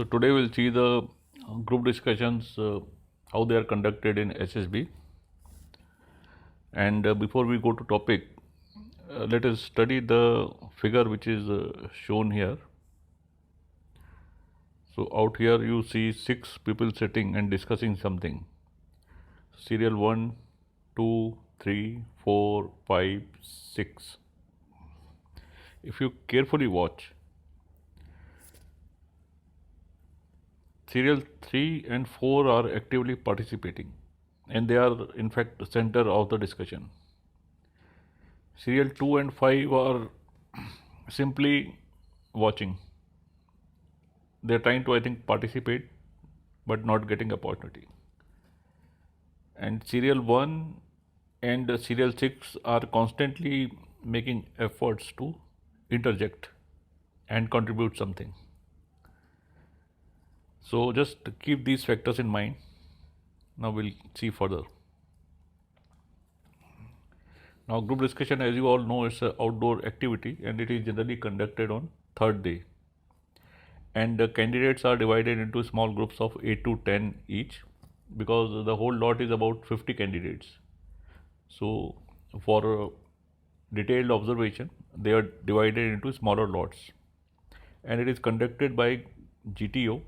So today we'll see the group discussions, how they are conducted in SSB. And before we go to topic, let us study the figure which is shown here. So out here you see 6 people sitting and discussing something. Serial 1, 2, 3, 4, 5, 6. If you carefully watch, serial 3 and 4 are actively participating and they are in fact center of the discussion. Serial 2 and 5 are simply watching. They're trying to, I think, participate but not getting opportunity. And serial 1 and serial 6 are constantly making efforts to interject and contribute something. So just keep these factors in mind. Now we'll see further. Now group discussion, as you all know, is an outdoor activity and it is generally conducted on third day. And the candidates are divided into small groups of 8 to 10 each because the whole lot is about 50 candidates. So for detailed observation, they are divided into smaller lots and it is conducted by GTO,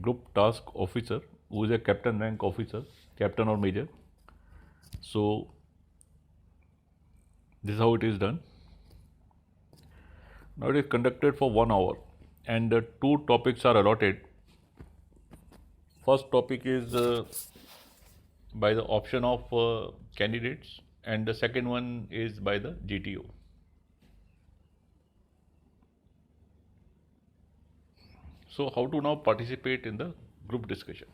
Group Task Officer, who is a captain rank officer, captain or major. So this is how it is done. Now it is conducted for 1 hour and 2 topics are allotted. First topic is by the option of candidates and the second one is by the GTO. So how to now participate in the group discussion?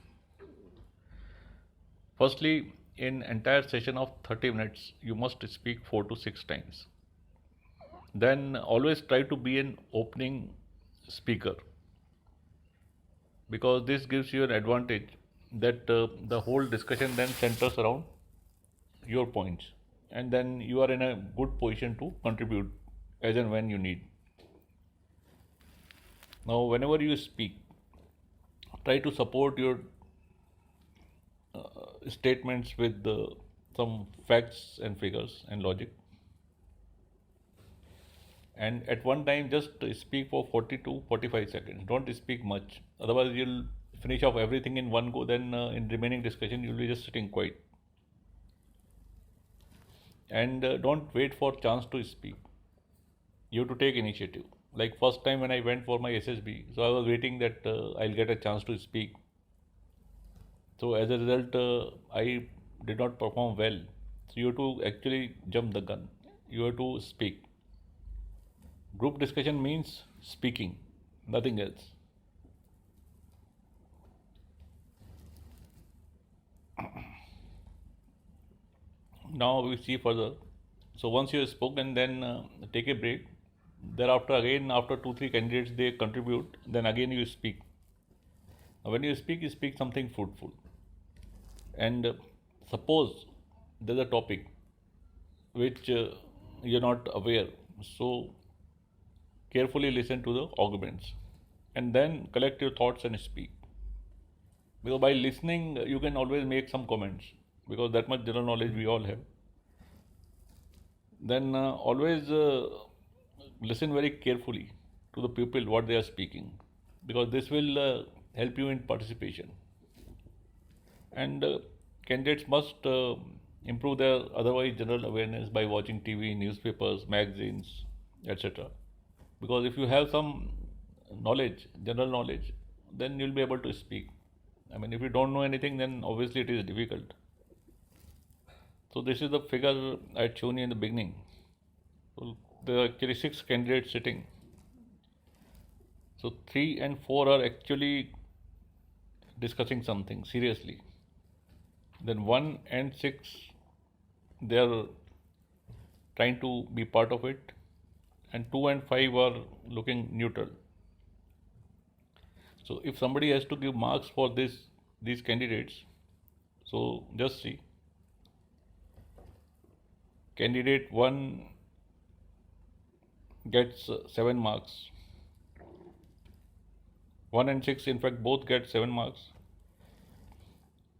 Firstly, in entire session of 30 minutes, you must speak 4 to 6 times. Then always try to be an opening speaker because this gives you an advantage that the whole discussion then centers around your points and then you are in a good position to contribute as and when you need. Now whenever you speak, try to support your statements with some facts and figures and logic, and at one time just speak for 40 to 45 seconds. Don't speak much, otherwise you'll finish off everything in one go, then in remaining discussion you'll be just sitting quiet. And don't wait for chance to speak. You have to take initiative. Like first time when I went for my SSB, so I was waiting that I'll get a chance to speak. So as a result, I did not perform well. So you have to actually jump the gun. You have to speak. Group discussion means speaking, nothing else. Now we see further. So once you have spoken, then take a break. Thereafter, again after 2 3 candidates they contribute, then again you speak. Now, when you speak something fruitful. And suppose there's a topic which you're not aware, so carefully listen to the arguments and then collect your thoughts and speak. Because by listening, you can always make some comments because that much general knowledge we all have. Then always listen very carefully to the people what they are speaking because this will help you in participation. And candidates must improve their otherwise general awareness by watching TV, newspapers, magazines, etc. Because if you have some knowledge, general knowledge, then you'll be able to speak. I mean, if you don't know anything, then obviously it is difficult. So this is the figure I had shown you in the beginning. So there are actually 6 candidates sitting. So 3 and 4 are actually discussing something seriously. Then 1 and 6, they are trying to be part of it, and 2 and 5 are looking neutral. So if somebody has to give marks for these candidates, so just see. Candidate 1 gets 7 marks. 1 and 6 in fact both get 7 marks.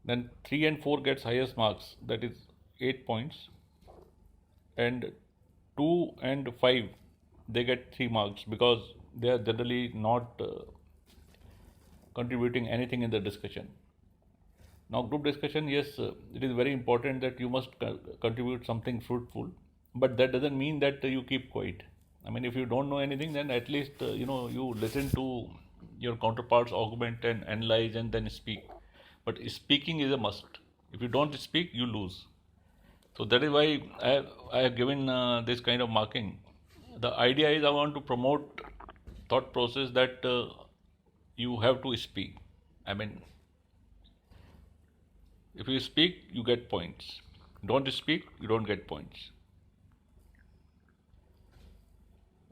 Then 3 and 4 gets highest marks, that is 8 points. And 2 and 5 they get 3 marks because they are generally not contributing anything in the discussion. Now, group discussion, yes, it is very important that you must contribute something fruitful, but that doesn't mean that you keep quiet. I mean, if you don't know anything, then at least you listen to your counterparts, augment and analyze, and then speak. But speaking is a must. If you don't speak, you lose. So that is why I have given this kind of marking. The idea is I want to promote thought process that you have to speak. I mean, if you speak, you get points. Don't speak, you don't get points.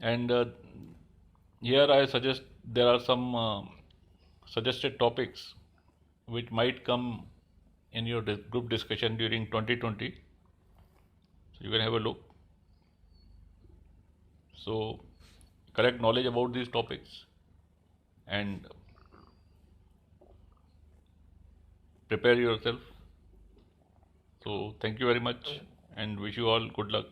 And here I suggest there are some suggested topics which might come in your group discussion during 2020. So you can have a look. So correct knowledge about these topics and prepare yourself. So thank you very much and wish you all good luck.